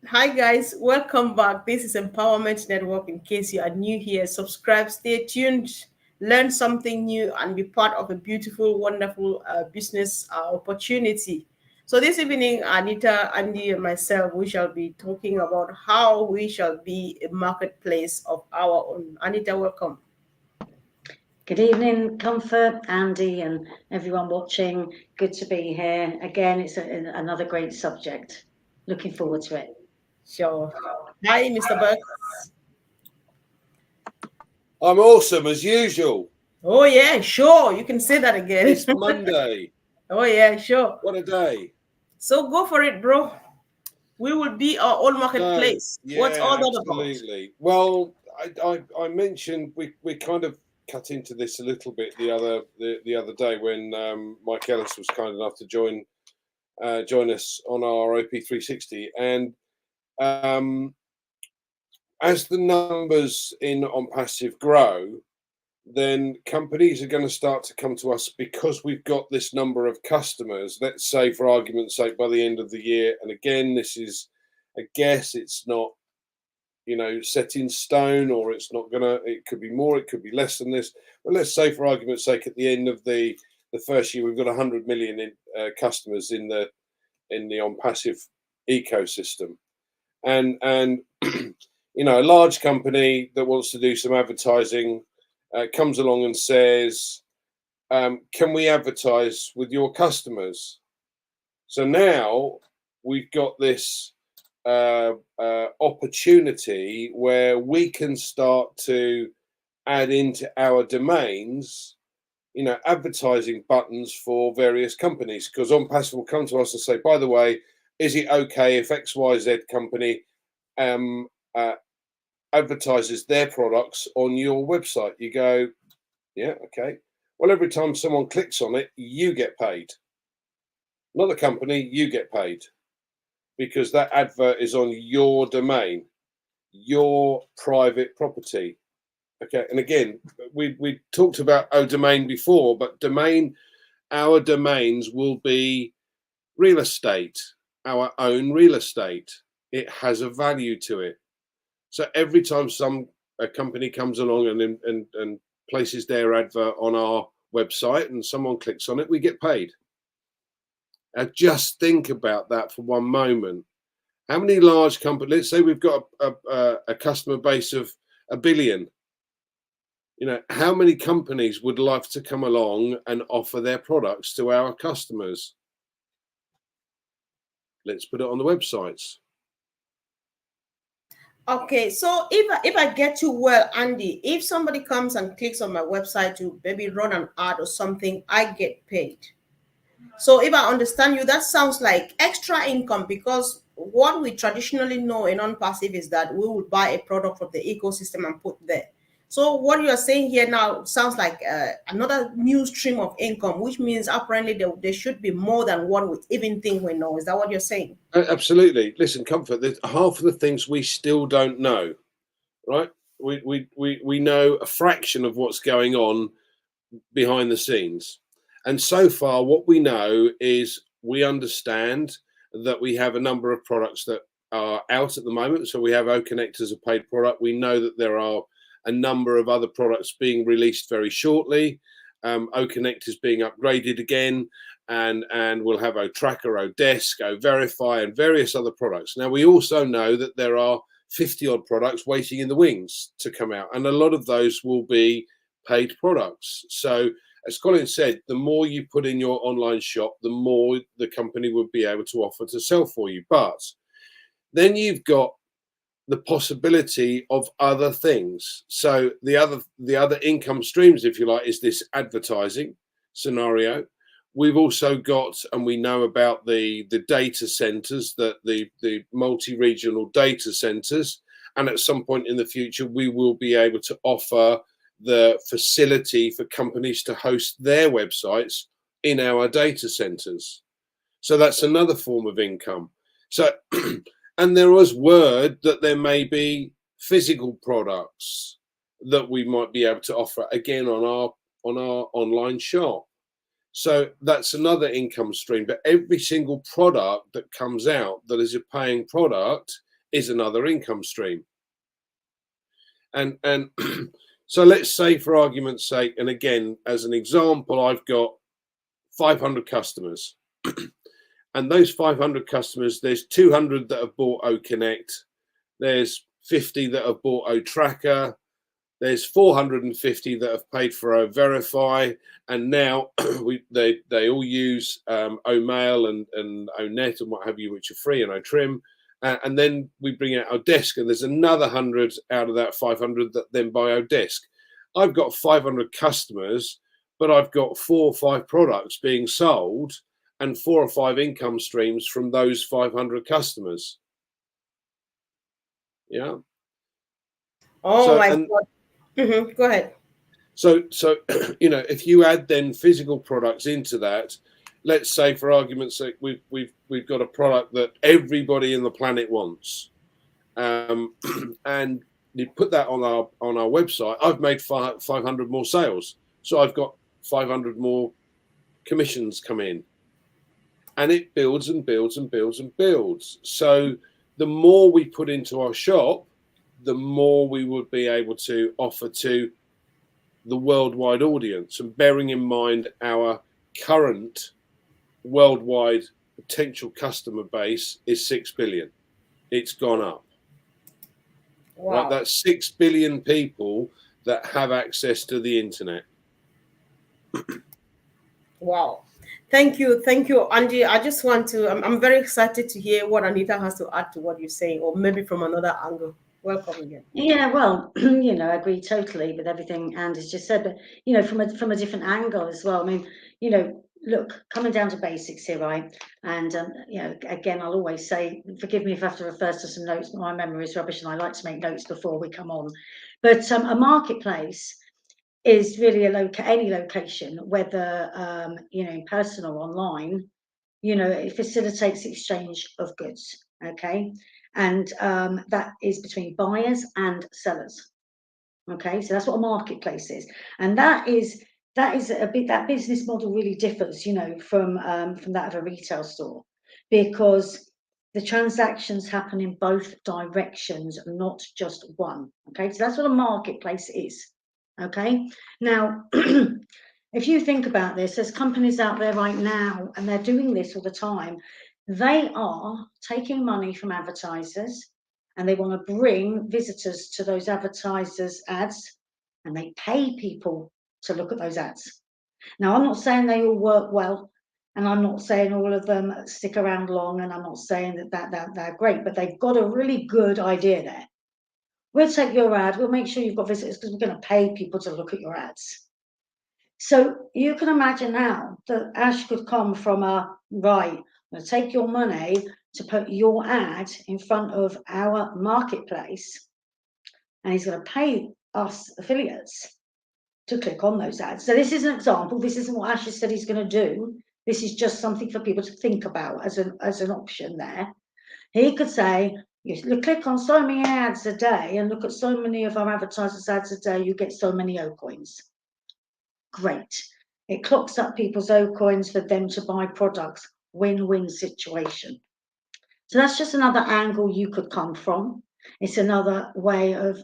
Hi guys, welcome back. This is Empowerment Network. In case you are new here, subscribe, stay tuned, learn something new, and be part of a beautiful, wonderful business opportunity. So this evening, Anita, Andy, and myself, we shall be talking about how we shall be a marketplace of our own. Anita, welcome. Good evening, Comfort, Andy, and everyone watching. Good to be here. Again, it's another great subject. Looking forward to it. Sure. Hi, Mr. Berks. I'm awesome as usual. Oh yeah, sure. You can say that again. It's Monday. Oh yeah, sure. What a day. So go for it, bro. We will be our own So, marketplace. What's all yeah, that about? absolutely. Well, I mentioned we kind of cut into this a little bit the other day when Mike Ellis was kind enough to join us on our OP360, and um, as the numbers in on passive grow, then companies are going to start to come to us because we've got this number of customers. Let's say, for argument's sake, by the end of the year, and again, this is a guess, it's not, set in stone, or it could be more, it could be less than this. But let's say, for argument's sake, at the end of the first year, we've got 100 million customers in the on passive ecosystem, and a large company that wants to do some advertising comes along and says, can we advertise with your customers? So now we've got this opportunity where we can start to add into our domains, advertising buttons for various companies, because OnPassive will come to us and say, by the way, is it okay if XYZ company um, uh, advertises their products on your website? You go, yeah, okay. Well, every time someone clicks on it, you get paid. Not the company, you get paid, because that advert is on your domain, your private property. Okay, and again, we talked about domain before, but our domains will be real estate, our own real estate. It has a value to it. So every time a company comes along and places their advert on our website and someone clicks on it, we get paid. Now just think about that for one moment. How many large companies? Let's say we've got a customer base of 1 billion. How many companies would like to come along and offer their products to our customers? Let's put it on the websites. Okay, so if I get you well, Andy, if somebody comes and clicks on my website to maybe run an ad or something, I get paid. So if I understand you, that sounds like extra income, because what we traditionally know in non-passive is that we will buy a product from the ecosystem and put there. So what you are saying here now sounds like another new stream of income, which means apparently there should be more than what we even think we know. Is that what you're saying? Absolutely. Listen, Comfort, there's half of the things we still don't know, right? We know a fraction of what's going on behind the scenes. And so far, what we know is we understand that we have a number of products that are out at the moment. So we have OConnect as a paid product. We know that there are a number of other products being released very shortly. OConnect is being upgraded again, and we'll have OTracker, ODesk, OVerify, and various other products. Now, we also know that there are 50 odd products waiting in the wings to come out, and a lot of those will be paid products. So as Colin said, the more you put in your online shop, the more the company would be able to offer to sell for you. But then you've got the possibility of other things. So the other income streams, if you like, is this advertising scenario. We've also got, and we know about the data centers, that the multi-regional data centers, and at some point in the future we will be able to offer the facility for companies to host their websites in our data centers. So that's another form of income. So and there was word that there may be physical products that we might be able to offer again on our online shop. So that's another income stream. But every single product that comes out that is a paying product is another income stream. And so let's say, for argument's sake, and again, as an example, I've got 500 customers. And those 500 customers, there's 200 that have bought OConnect, there's 50 that have bought OTracker, there's 450 that have paid for OVerify, and now they all use OMail and ONet and what have you, which are free, and OTrim. And then we bring out our desk, and there's another 100 out of that 500 that then buy our desk. I've got 500 customers, but I've got 4 or 5 products being sold and 4 or 5 income streams from those 500 customers. Yeah. Oh my God. Go ahead. So if you add then physical products into that, let's say, for argument's sake, we've got a product that everybody in the planet wants, and you put that on our website. I've made 500 more sales, so I've got 500 more commissions come in, and it builds and builds and builds and builds. So the more we put into our shop, the more we would be able to offer to the worldwide audience. And bearing in mind our current worldwide potential customer base is 6 billion. It's gone up. Wow. Right? That's 6 billion people that have access to the internet. Wow. Thank you, Andy. I just want to, I'm very excited to hear what Anita has to add to what you're saying, or maybe from another angle. Welcome again. Yeah, well, I agree totally with everything Andy's just said, but, from a different angle as well. I mean, look, coming down to basics here, right? And, again, I'll always say, forgive me if I have to refer to some notes, but my memory is rubbish and I like to make notes before we come on. But a marketplace is really any location, whether, in person or online, it facilitates the exchange of goods, okay? And that is between buyers and sellers. Okay, so that's what a marketplace is, and that business model really differs, from that of a retail store, because the transactions happen in both directions, not just one. Okay, so that's what a marketplace is. Okay, now if you think about this, there's companies out there right now, and they're doing this all the time. They are taking money from advertisers, and they want to bring visitors to those advertisers' ads, and they pay people to look at those ads. Now, I'm not saying they all work well, and I'm not saying all of them stick around long, and I'm not saying that they're great, but they've got a really good idea there. We'll take your ad, we'll make sure you've got visitors, because we're going to pay people to look at your ads. So you can imagine now that Ash could come from right, I'm going to take your money to put your ad in front of our marketplace, and he's going to pay us affiliates to click on those ads. So this is an example. This isn't what Ash has said he's going to do. This is just something for people to think about as an option there. He could say, you click on so many ads a day and look at so many of our advertisers' ads a day, you get so many O coins. Great. It clocks up people's O coins for them to buy products. Win-win situation. So that's just another angle you could come from. It's another way of,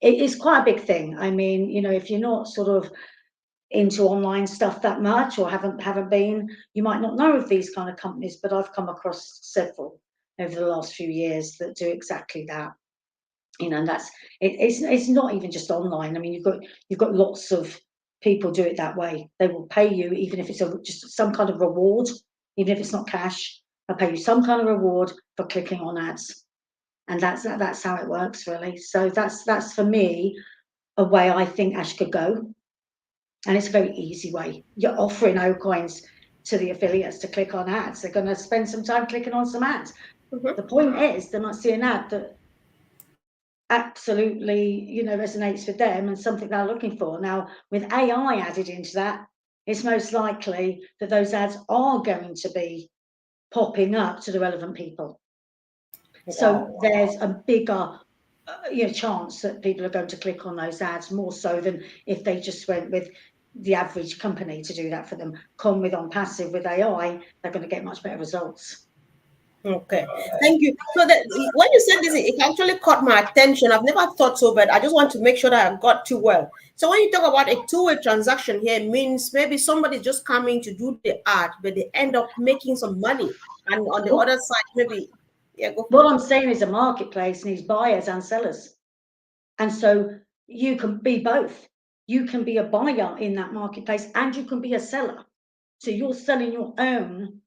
it is quite a big thing. I mean, if you're not sort of into online stuff that much, or haven't been, you might not know of these kind of companies, but I've come across several over the last few years that do exactly that. And that's it's not even just online. I mean, you've got lots of people do it that way. They will pay you, even if it's just some kind of reward, even if it's not cash. They'll pay you some kind of reward for clicking on ads, and that's how it works, really. So that's for me a way I think Ash could go, and it's a very easy way. You're offering O coins to the affiliates to click on ads. They're going to spend some time clicking on some ads. The point is, they might see an ad that absolutely resonates with them and something they're looking for. Now, with AI added into that, it's most likely that those ads are going to be popping up to the relevant people. So there's a bigger chance that people are going to click on those ads, more so than if they just went with the average company to do that for them. Come with ONPASSIVE with AI, they're going to get much better results. Okay, thank you. So that when you said this, it actually caught my attention. I've never thought so, but I just want to make sure that I got too well. So when you talk about a two-way transaction here, it means maybe somebody's just coming to do the art, but they end up making some money, and on the What, other side, maybe yeah, go for what it. I'm saying is a marketplace needs buyers and sellers. And so you can be both. You can be a buyer in that marketplace and you can be a seller. So you're selling your own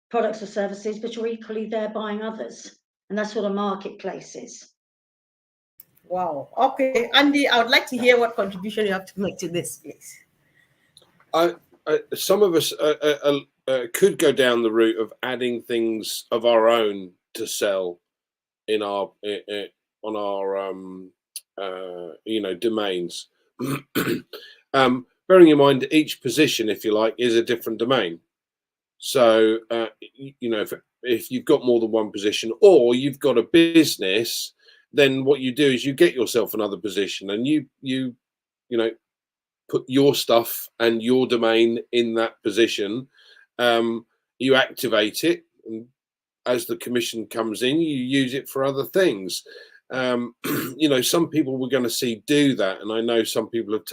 products or services, but you're equally there buying others. And that's what a marketplace is. Wow. Okay, Andy, I would like to hear what contribution you have to make to this, please. I, some of us could go down the route of adding things of our own to sell in our on our domains. Bearing in mind each position, if you like, is a different domain. So if you've got more than one position, or you've got a business, then what you do is you get yourself another position, and you know put your stuff and your domain in that position. You activate it, and as the commission comes in, you use it for other things. Some people we're going to see do that, and I know some people have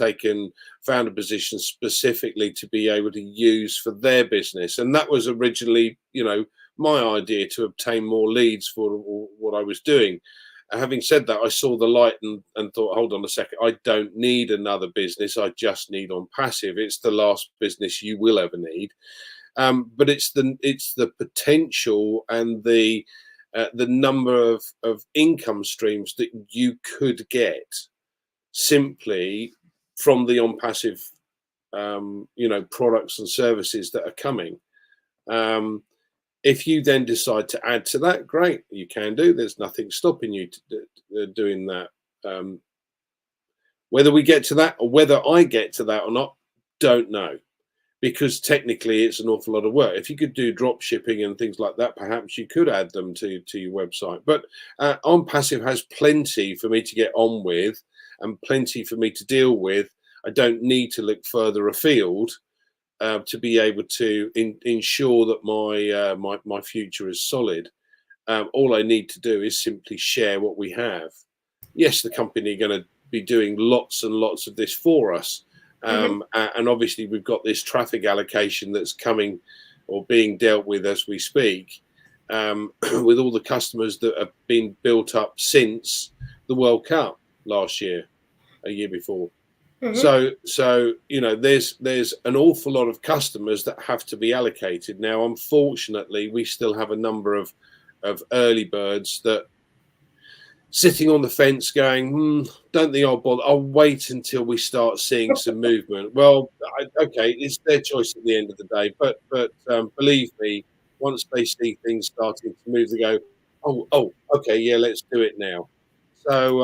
found a position specifically to be able to use for their business, and that was originally, my idea to obtain more leads for what I was doing. Having said that, I saw the light and thought, hold on a second, I don't need another business. I just need ONPASSIVE. It's the last business you will ever need. But it's the potential and the number of income streams that you could get simply from the ONPASSIVE products and services that are coming. If you then decide to add to that, great, you can do. There's nothing stopping you doing that. Whether we get to that, or whether I get to that or not, don't know, because technically it's an awful lot of work. If you could do drop shipping and things like that, perhaps you could add them to your website. But ONPASSIVE has plenty for me to get on with and plenty for me to deal with. I don't need to look further afield to be able to ensure that my future is solid. All I need to do is simply share what we have. Yes, the company are going to be doing lots and lots of this for us. And obviously we've got this traffic allocation that's coming or being dealt with as we speak, with all the customers that have been built up since the World Cup last year, a year before. So there's an awful lot of customers that have to be allocated. Now, unfortunately, we still have a number of early birds that sitting on the fence going, don't think I'll bother. I'll wait until we start seeing some movement. Well, okay, it's their choice at the end of the day. But believe me, once they see things starting to move, they go, oh, okay, yeah, let's do it now. So,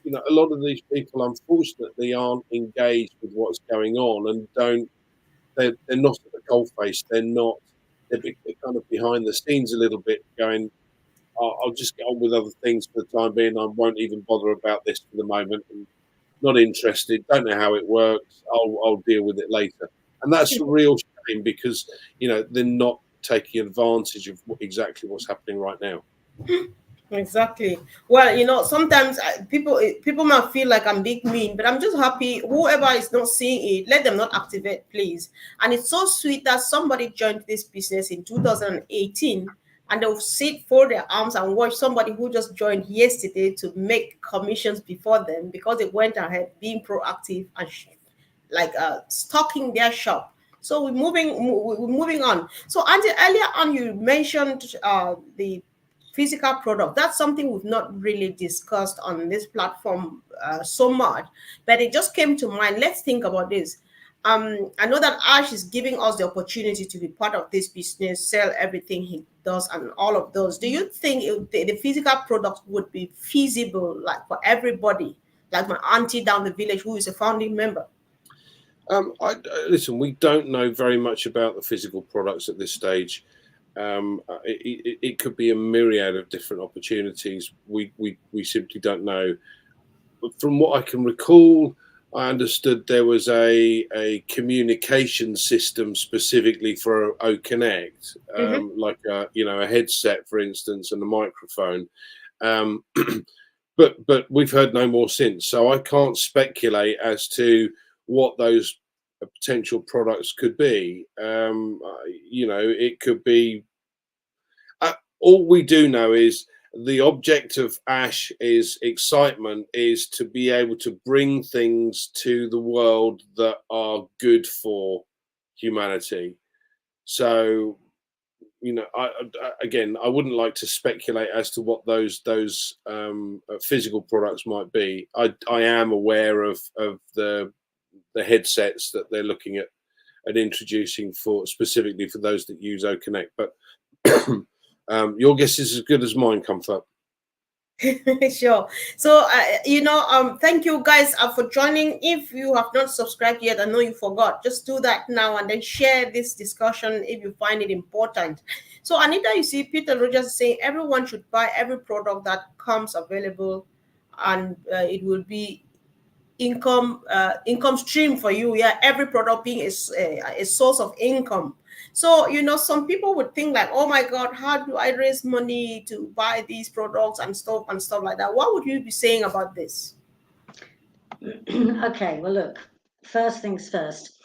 a lot of these people, unfortunately, aren't engaged with what's going on and they're not at the coalface. They're kind of behind the scenes a little bit going, I'll just get on with other things for the time being. I won't even bother about this for the moment. I'm not interested. Don't know how it works. I'll deal with it later. And that's a real shame because, they're not taking advantage of exactly what's happening right now. Exactly. Well, sometimes people might feel like I'm being mean, but I'm just happy. Whoever is not seeing it, let them not activate, please. And it's so sweet that somebody joined this business in 2018, and they'll sit, fold their arms, and watch somebody who just joined yesterday to make commissions before them because they went ahead being proactive and stocking their shop. So we're moving on. So, Auntie, earlier on you mentioned the physical product. That's something we've not really discussed on this platform so much, but it just came to mind. Let's think about this. I know that Ash is giving us the opportunity to be part of this business, sell everything he does, and all of those. Do you think the physical product would be feasible, like for everybody, like my auntie down the village who is a founding member? Listen, we don't know very much about the physical products at this stage. It could be a myriad of different opportunities. We simply don't know. But from what I can recall, I understood there was a communication system specifically for O Connect, like a a headset, for instance, and a microphone. Um, but we've heard no more since, so I can't speculate as to what those potential products could be. It could be. All we do know is the object of Ash is excitement, is to be able to bring things to the world that are good for humanity. So, again, I wouldn't like to speculate as to what those physical products might be. I am aware of the headsets that they're looking at introducing for specifically for those that use O Connect, but your guess is as good as mine, Comfort. Sure. So, thank you guys for joining. If you have not subscribed yet, I know you forgot, just do that now and then share this discussion if you find it important. So, Anita, you see, Peter Rogers is saying everyone should buy every product that comes available, and it will be income stream for you. Yeah, every product being a source of income. So some people would think like, oh my god, how do I raise money to buy these products and stuff like that? What would you be saying about this? Okay, well look, first things first,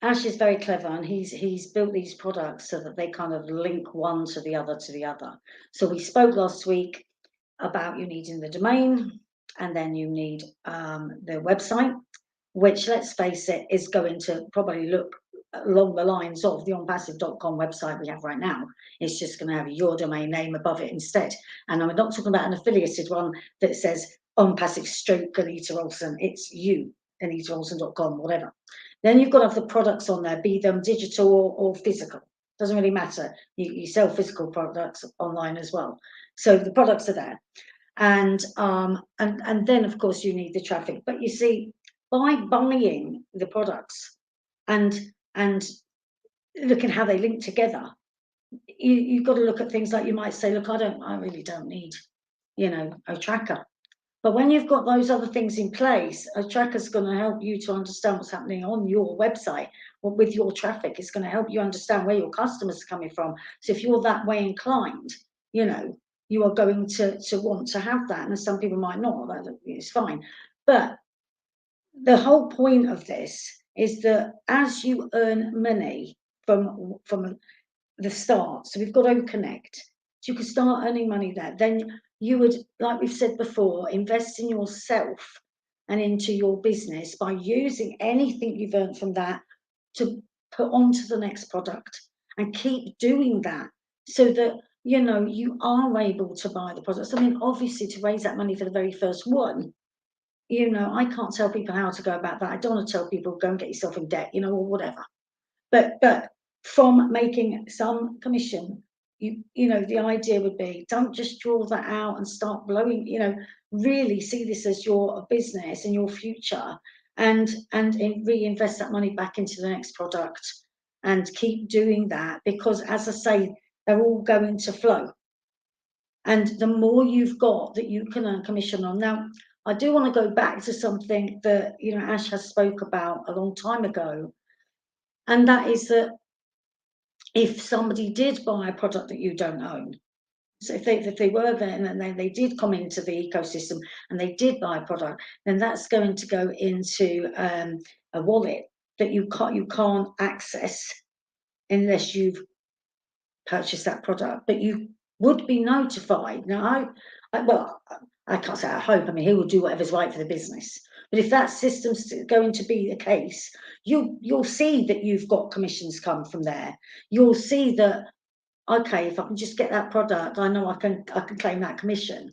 Ash is very clever, and he's built these products so that they kind of link one to the other So we spoke last week about you needing the domain, and then you need the website, which, let's face it, is going to probably look along the lines of the onpassive.com website we have right now. It's just going to have your domain name above it instead. And I'm not talking about an affiliated one that says ONPASSIVE stroke Anita Olsen. It's you, AnitaOlsen.com, whatever. Then you've got to have the products on there, be them digital or physical. Doesn't really matter. You sell physical products online as well. So the products are there. And then of course you need the traffic. But you see, by buying the products and looking how they link together, you've got to look at things like, you might say, look, I really don't need, a tracker. But when you've got those other things in place, a tracker's going to help you to understand what's happening on your website or with your traffic. It's going to help you understand where your customers are coming from. So if you're that way inclined, you are going to want to have that. And some people might not, it's fine. But the whole point of this is that as you earn money from the start, so we've got O Connect, so you can start earning money there, then you would, like we've said before, invest in yourself and into your business by using anything you've earned from that to put onto the next product, and keep doing that so that you are able to buy the products. I mean, obviously, to raise that money for the very first one, I can't tell people how to go about that. I don't want to tell people go and get yourself in debt, or whatever. But from making some commission, the idea would be, don't just draw that out and start blowing, really see this as your business and your future, and reinvest that money back into the next product, and keep doing that, because as I say, they're all going to flow. And the more you've got that you can earn commission on. Now, I do want to go back to something that, Ash has spoke about a long time ago. And that is that if somebody did buy a product that you don't own, so if they were there and then they did come into the ecosystem and they did buy a product, then that's going to go into a wallet that you can't access unless you've purchased that product. But you would be notified. Now, I can't say I hope. I mean, he will do whatever's right for the business. But if that system's going to be the case, you'll see that you've got commissions come from there. You'll see that, okay, if I can just get that product, I know I can claim that commission.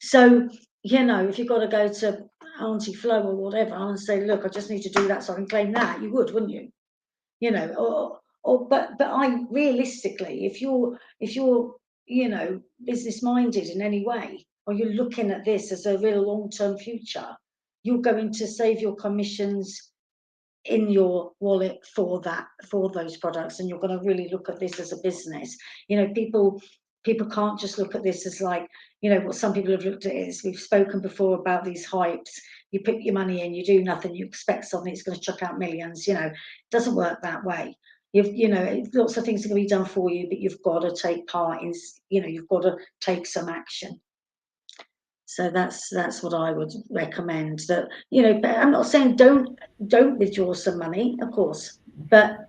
So, if you've got to go to Auntie Flo or whatever and say, look, I just need to do that so I can claim that, you would, wouldn't you? But I realistically, if you're business minded in any way, or you're looking at this as a real long-term future, you're going to save your commissions in your wallet for those products, and you're going to really look at this as a business. People people can't just look at this as like, you know, what some people have looked at is, we've spoken before about these hypes. You put your money in, you do nothing, you expect something, it's going to chuck out millions. You know, it doesn't work that way. You know, lots of things are going to be done for you, but you've got to take part in, you know, you've got to take some action. So that's what I would recommend. That, you know, but I'm not saying don't withdraw some money, of course, but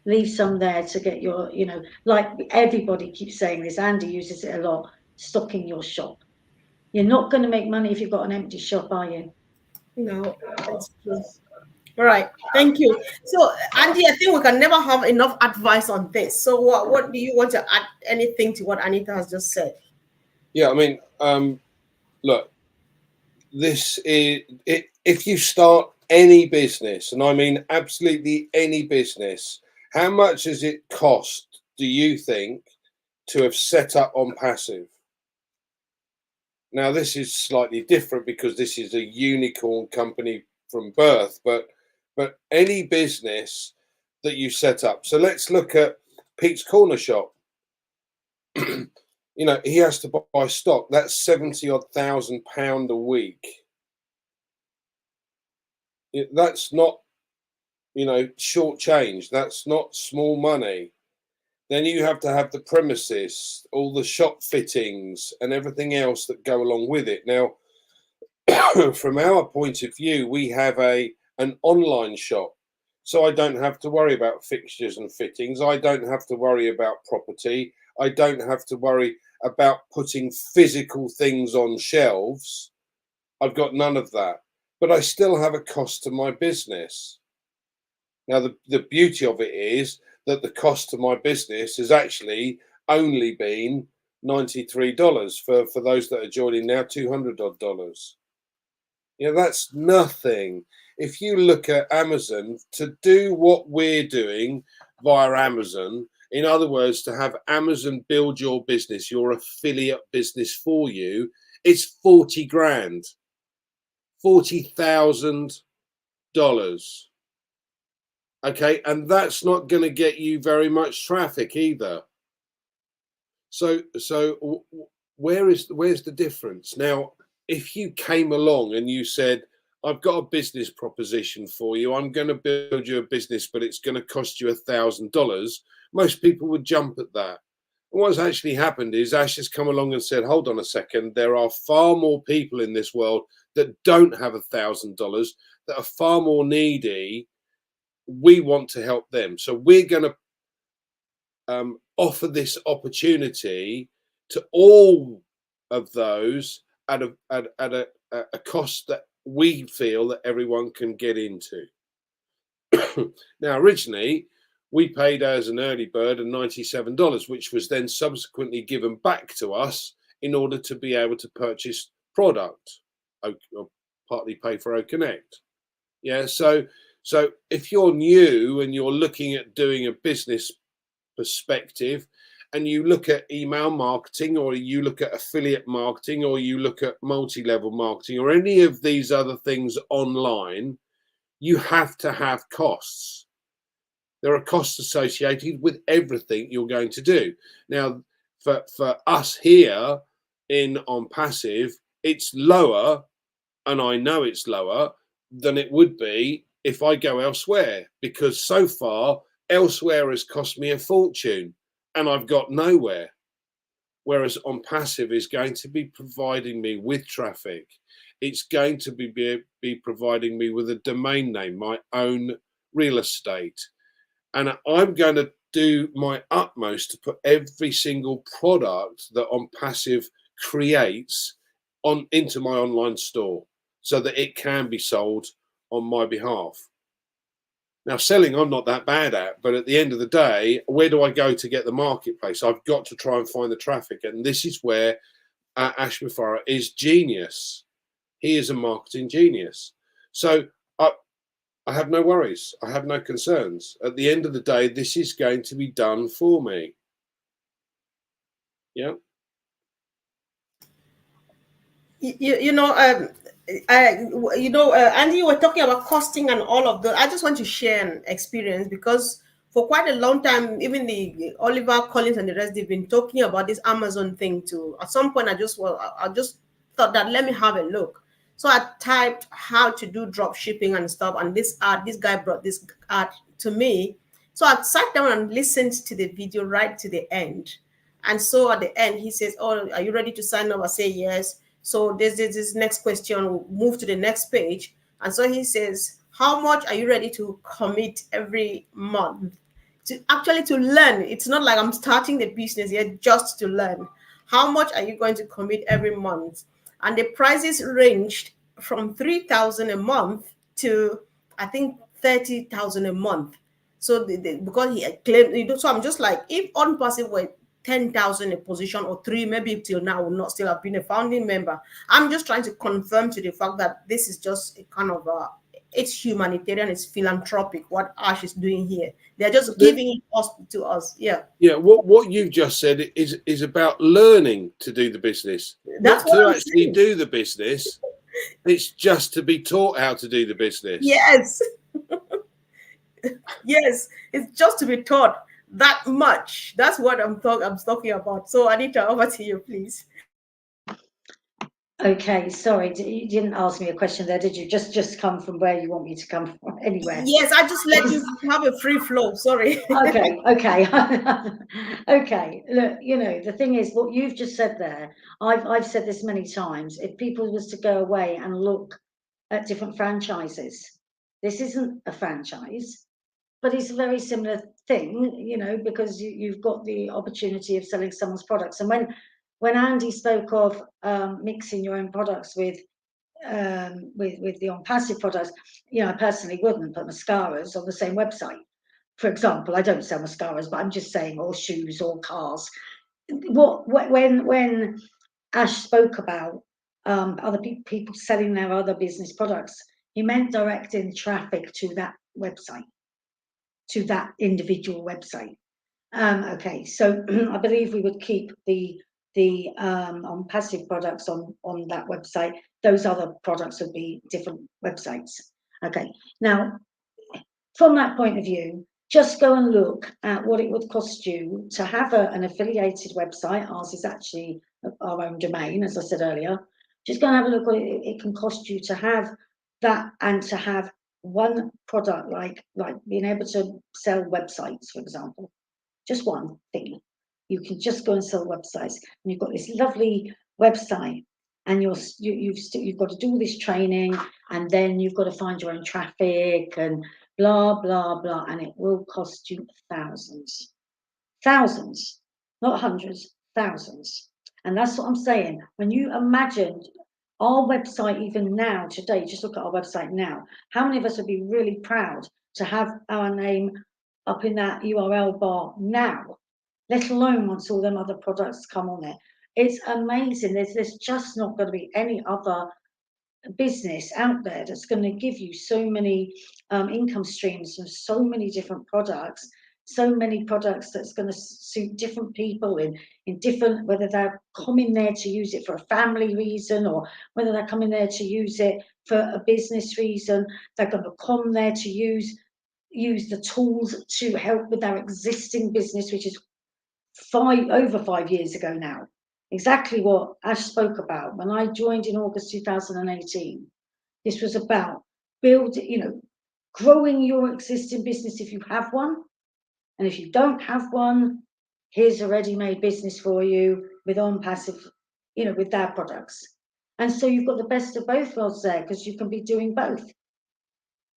leave some there to get your, you know, like everybody keeps saying this, Andy uses it a lot, stocking your shop. You're not going to make money if you've got an empty shop, are you? No, that's true. All right, thank you. So, Andy, I think we can never have enough advice on this. So, what do you want to add? Anything to what Anita has just said? Yeah, I mean, look, this is it. If you start any business, and I mean absolutely any business, how much does it cost, do you think, to have set up ONPASSIVE? Now, this is slightly different because this is a unicorn company from birth, but any business that you set up. So let's look at Pete's Corner Shop. You know, he has to buy stock. That's 70 odd £1,000 a week. That's not, you know, short change. That's not small money. Then you have to have the premises, all the shop fittings and everything else that go along with it. Now, from our point of view, we have an online shop. So I don't have to worry about fixtures and fittings. I don't have to worry about property. I don't have to worry about putting physical things on shelves. I've got none of that. But I still have a cost to my business. Now, the beauty of it is that the cost to my business has actually only been $93 for those that are joining now, $200 odd. You know, that's nothing. If you look at Amazon, to do what we're doing via Amazon, in other words, to have Amazon build your business, your affiliate business for you, it's 40 grand, $40,000. Okay, and that's not going to get you very much traffic either. So where's the difference? Now, if you came along and you said, I've got a business proposition for you, I'm going to build you a business, but it's going to cost you $1,000, most people would jump at that. And what's actually happened is Ash has come along and said, hold on a second, there are far more people in this world that don't have $1,000, that are far more needy. We want to help them. So we're going to offer this opportunity to all of those at a cost that we feel that everyone can get into. Now, originally, we paid as an early bird $97, which was then subsequently given back to us in order to be able to purchase product, or partly pay for O-Connect. Yeah, so if you're new and you're looking at doing a business perspective, and you look at email marketing, or you look at affiliate marketing, or you look at multi-level marketing, or any of these other things online, you have to have costs. There are costs associated with everything you're going to do. Now, for us here in ONPASSIVE, it's lower, and I know it's lower than it would be if I go elsewhere, because so far elsewhere has cost me a fortune and I've got nowhere. Whereas ONPASSIVE is going to be providing me with traffic. It's going to be providing me with a domain name, my own real estate. And I'm going to do my utmost to put every single product that ONPASSIVE creates into my online store so that it can be sold on my behalf. Now, selling I'm not that bad at, but at the end of the day, where do I go to get the marketplace? I've got to try and find the traffic. And this is where Ash Mufara is genius. He is a marketing genius. So I have no worries. I have no concerns. At the end of the day, this is going to be done for me. Yeah. Andy, you were talking about costing and all of that. I just want to share an experience, because for quite a long time, even the Oliver Collins and the rest, they've been talking about this Amazon thing too. At some point, I just thought that let me have a look. So I typed how to do drop shipping and stuff, and this guy brought this ad to me. So I sat down and listened to the video right to the end. And so at the end, he says, "Oh, are you ready to sign up?" I say yes. So there's this next question. We'll move to the next page. And so he says, "How much are you ready to commit every month?" To actually to learn. It's not like I'm starting the business yet just to learn. How much are you going to commit every month? And the prices ranged from 3,000 a month to I think 30,000 a month. So because he claimed, so I'm just like, if ONPASSIVE were 10,000 a position or three, maybe till now would not still have been a founding member. I'm just trying to confirm to the fact that this is just a kind of it's humanitarian, it's philanthropic what Ash is doing here. They're just giving it us to us. Yeah. Yeah, what you've just said is about learning to do the business, That's not what to I'm actually saying. do the business. It's just to be taught how to do the business. Yes. Yes. It's just to be taught that much. That's what I'm talking about. So Anita, over to you, please. Okay, sorry, you didn't ask me a question there, did you? Just come from where you want me to come from, anywhere. Yes, I just let you have a free flow. Sorry. Okay. Okay. Look, the thing is, what you've just said there, I've said this many times. If people was to go away and look at different franchises, this isn't a franchise, but it's a very similar thing, because you've got the opportunity of selling someone's products. And when Andy spoke of mixing your own products with the ONPASSIVE products, I personally wouldn't put mascaras on the same website. For example, I don't sell mascaras, but I'm just saying, or shoes or cars. When Ash spoke about other people selling their other business products, he meant directing traffic to that website, to that individual website. Okay, so I believe we would keep the ONPASSIVE products on that website. Those other products would be different websites. Okay, now from that point of view, just go and look at what it would cost you to have an affiliated website. Ours is actually our own domain, as I said earlier. Just go and have a look what it can cost you to have that, and to have one product, like being able to sell websites, for example. Just one thing. You can just go and sell websites, and you've got this lovely website, and you've got to do all this training, and then you've got to find your own traffic and blah blah blah, and it will cost you thousands, not hundreds, thousands. And that's what I'm saying. When you imagine our website, even now today, just look at our website now, how many of us would be really proud to have our name up in that URL bar now, let alone once all them other products come on there? It's amazing. There's just not going to be any other business out there that's going to give you so many income streams from so many different products, that's going to suit different people in different, whether they're coming there to use it for a family reason, or whether they're coming there to use it for a business reason. They're going to come there to use the tools to help with their existing business, which is over 5 years ago now. Exactly what Ash spoke about when I joined in August 2018. This was about growing your existing business if you have one. And if you don't have one, here's a ready-made business for you with ONPASSIVE, with their products. And so you've got the best of both worlds there, because you can be doing both.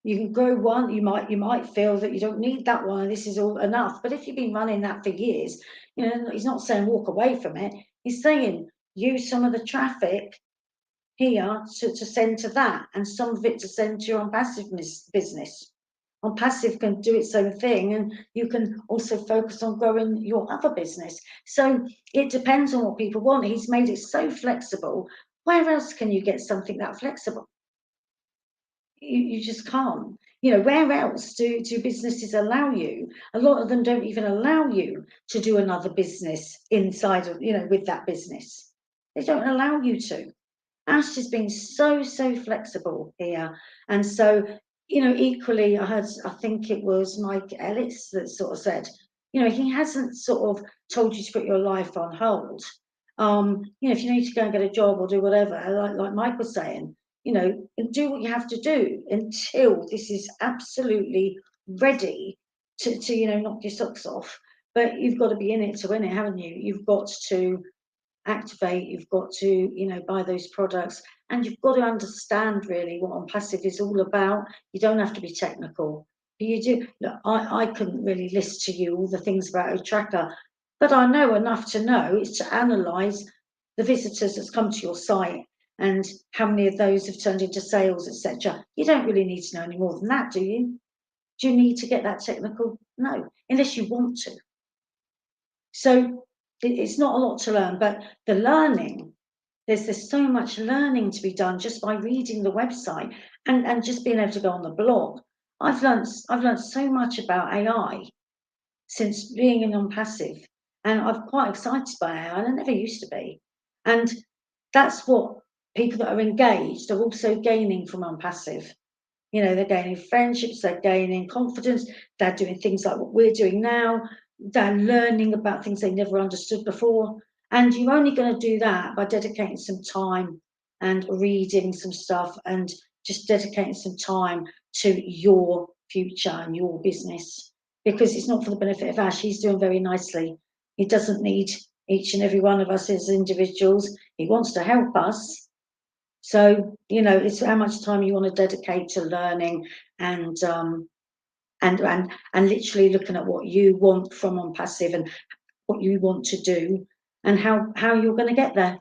You can grow one. You might feel that you don't need that one, and this is all enough. But if you've been running that for years, he's not saying walk away from it. He's saying use some of the traffic here to send to that, and some of it to send to your ONPASSIVE business. ONPASSIVE can do its own thing, and you can also focus on growing your other business. So it depends on what people want. He's made it so flexible. Where else can you get something that flexible? You just can't. Where else do businesses allow you? A lot of them don't even allow you to do another business inside of, with that business. They don't allow you to. Ash has been so flexible here. And so equally, I think it was Mike Ellis that sort of said, he hasn't sort of told you to put your life on hold. If you need to go and get a job or do whatever, like Mike was saying, and do what you have to do until this is absolutely ready to knock your socks off. But you've got to be in it to win it, haven't you? You've got to activate, you've got to buy those products, and you've got to understand really what ONPASSIVE is all about. You don't have to be technical, but you do. Look, I couldn't really list to you all the things about a tracker, but I know enough to know it's to analyze the visitors that's come to your site and how many of those have turned into sales, etc. You don't really need to know any more than that, do you? Do you need to get that technical? No, unless you want to. So it's not a lot to learn, but the learning, there's so much learning to be done just by reading the website and just being able to go on the blog. I've learned so much about AI since being in ONPASSIVE, and I'm quite excited by AI, and I never used to be. And that's what people that are engaged are also gaining from ONPASSIVE. They're gaining friendships, they're gaining confidence, they're doing things like what we're doing now, they're learning about things they never understood before. And you're only going to do that by dedicating some time and reading some stuff and just dedicating some time to your future and your business, because it's not for the benefit of Ash. He's doing very nicely. He doesn't need each and every one of us as individuals. He wants to help us. So, it's how much time you want to dedicate to learning and literally looking at what you want from ONPASSIVE and what you want to do and how you're going to get there.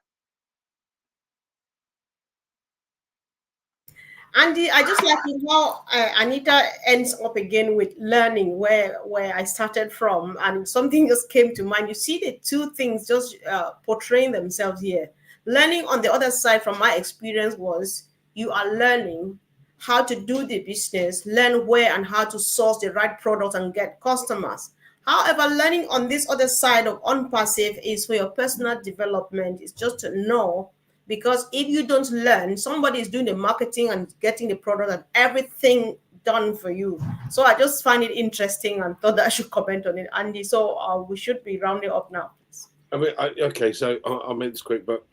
Andy, I just like it how Anita ends up again with learning where I started from, and something just came to mind. You see the two things just portraying themselves here. Learning on the other side, from my experience, was you are learning how to do the business, learn where and how to source the right product and get customers. However, learning on this other side of unpassive is for your personal development. It's just to know, because if you don't learn, somebody is doing the marketing and getting the product and everything done for you. So I just find it interesting and thought that I should comment on it, Andy. So we should be rounding up now, please. I mean, okay, so I'll make this quick, but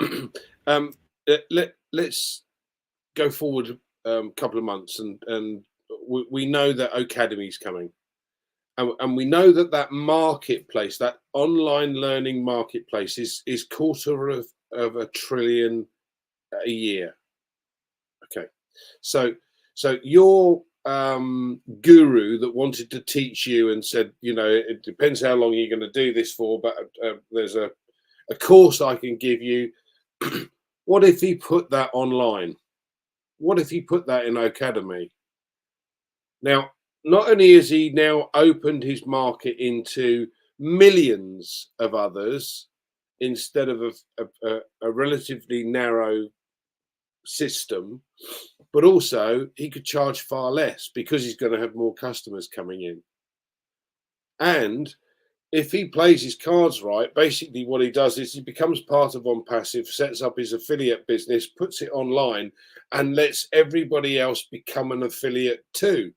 let's go forward a couple of months, and we know that Academy is coming, and we know that marketplace, that online learning marketplace, is $250 billion a year. Okay, so your guru that wanted to teach you and said, it depends how long you're going to do this for, but there's a course I can give you. What if he put that online? What if he put that in Academy? Now, not only has he now opened his market into millions of others instead of a relatively narrow system, but also he could charge far less because he's going to have more customers coming in. And if he plays his cards right, basically what he does is he becomes part of ONPASSIVE, sets up his affiliate business, puts it online, and lets everybody else become an affiliate too.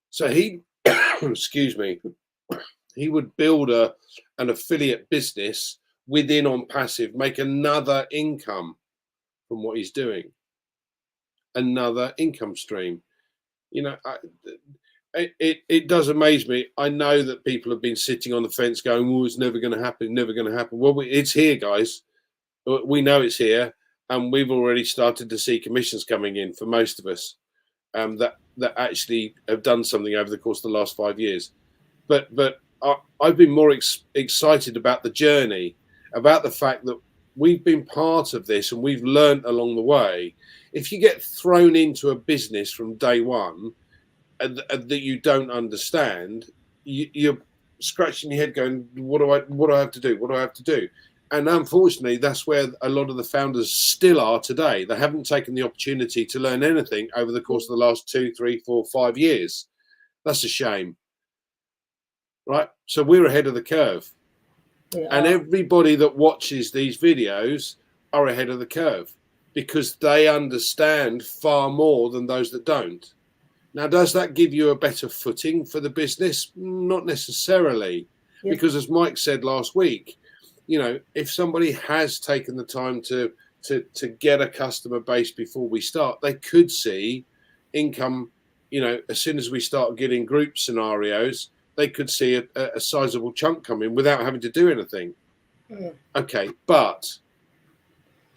So he, excuse me, he would build an affiliate business within ONPASSIVE, make another income from what he's doing, another income stream. It does amaze me. I know that people have been sitting on the fence going, "Oh, it's never going to happen, never going to happen." Well, it's here, guys. We know it's here, and we've already started to see commissions coming in for most of us that actually have done something over the course of the last 5 years. But I've been more excited about the journey, about the fact that we've been part of this and we've learned along the way. If you get thrown into a business from day one that you don't understand, you're scratching your head going, what do I have to do? What do I have to do? And unfortunately, that's where a lot of the founders still are today. They haven't taken the opportunity to learn anything over the course of the last 2, 3, 4, 5 years. That's a shame, right? So we're ahead of the curve. Yeah. And everybody that watches these videos are ahead of the curve because they understand far more than those that don't. Now, does that give you a better footing for the business? Not necessarily, Yep. because as Mike said last week, you know, if somebody has taken the time to get a customer base before we start, they could see income, you know, as soon as we start getting group scenarios, they could see a sizable chunk come in without having to do anything. Okay, but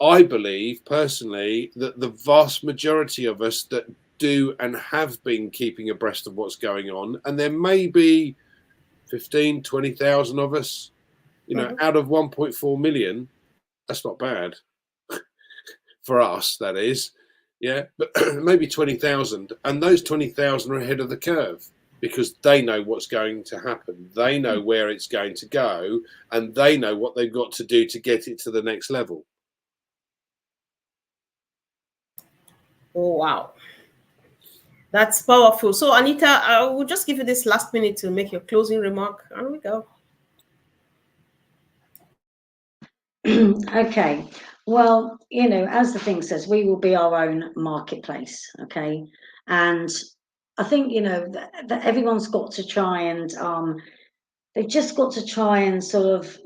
I believe personally that the vast majority of us that do and have been keeping abreast of what's going on, and there may be 15, 20,000 of us, you know, out of 1.4 million, that's not bad for us, that is. Yeah, but maybe 20,000, and those 20,000 are ahead of the curve because they know what's going to happen. They know where it's going to go, and they know what they've got to do to get it to the next level. Oh, wow. That's powerful. So, Anita, I will just give you this last minute to make your closing remark. And we go. Okay. Well, you know, as the thing says, we will be our own marketplace. Okay. And I think, you know, that everyone's got to try and they've just got to try and sort of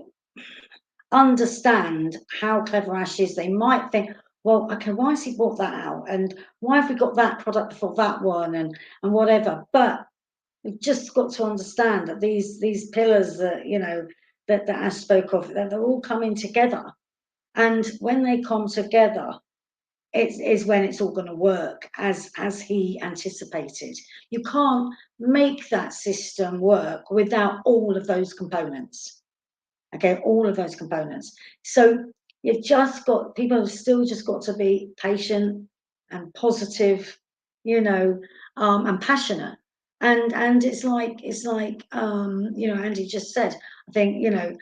understand how clever Ash is. They might think, well, okay, why has he brought that out? And why have we got that product before that one and whatever? But we've just got to understand that these pillars that, you know, that Ash spoke of, that they're all coming together. And when they come together, it's when it's all going to work as he anticipated. You can't make that system work without all of those components. Okay, all of those components. So you've just got, people have still just got to be patient and positive, you know, and passionate. And it's like you know, Andy just said, I think, you know,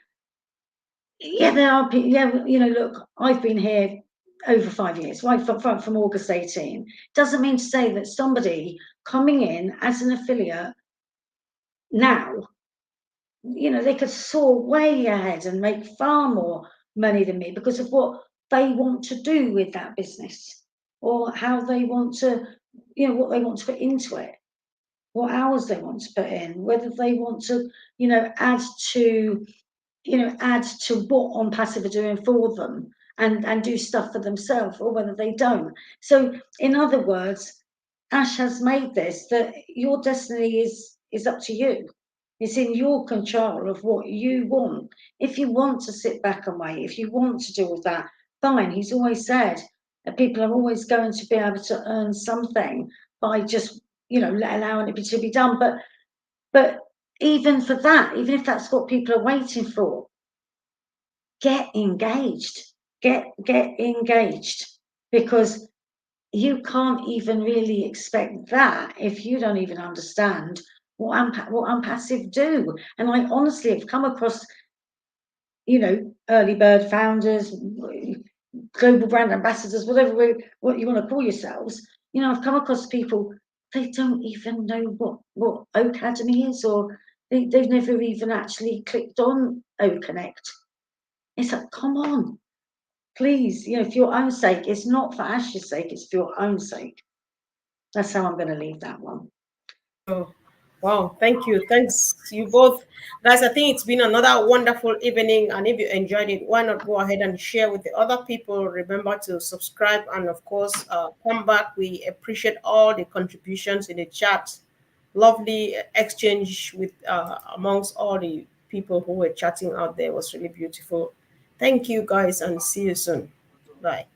yeah, there are people, yeah, you know, look, I've been here over 5 years, right, from August 18. Doesn't mean to say that somebody coming in as an affiliate now, you know, they could soar way ahead and make far more money than me because of what they want to do with that business, or how they want to, you know, what they want to put into it, what hours they want to put in, whether they want to, you know, add to what ONPASSIVE are doing for them and do stuff for themselves, or whether they don't. So in other words, Ash has made this that your destiny is up to you. It's in your control of what you want. If you want to sit back and wait, if you want to do all that, fine. He's always said that people are always going to be able to earn something by just, you know, allowing it to be done. But even for that, even if that's what people are waiting for, get engaged. Get engaged, because you can't even really expect that if you don't even understand what ONPASSIVE do. And I honestly have come across, you know, early bird founders, global brand ambassadors, what you want to call yourselves. You know, I've come across people, they don't even know what O Academy is, or they've never even actually clicked on O Connect. It's like, come on, please, you know, for your own sake. It's not for Ash's sake, it's for your own sake. That's how I'm going to leave that one. Oh, wow. Thank you. Thanks, you both. Guys, I think it's been another wonderful evening. And if you enjoyed it, why not go ahead and share with the other people? Remember to subscribe and, of course, come back. We appreciate all the contributions in the chat. Lovely exchange with amongst all the people who were chatting out there. It was really beautiful. Thank you, guys, and see you soon. Bye.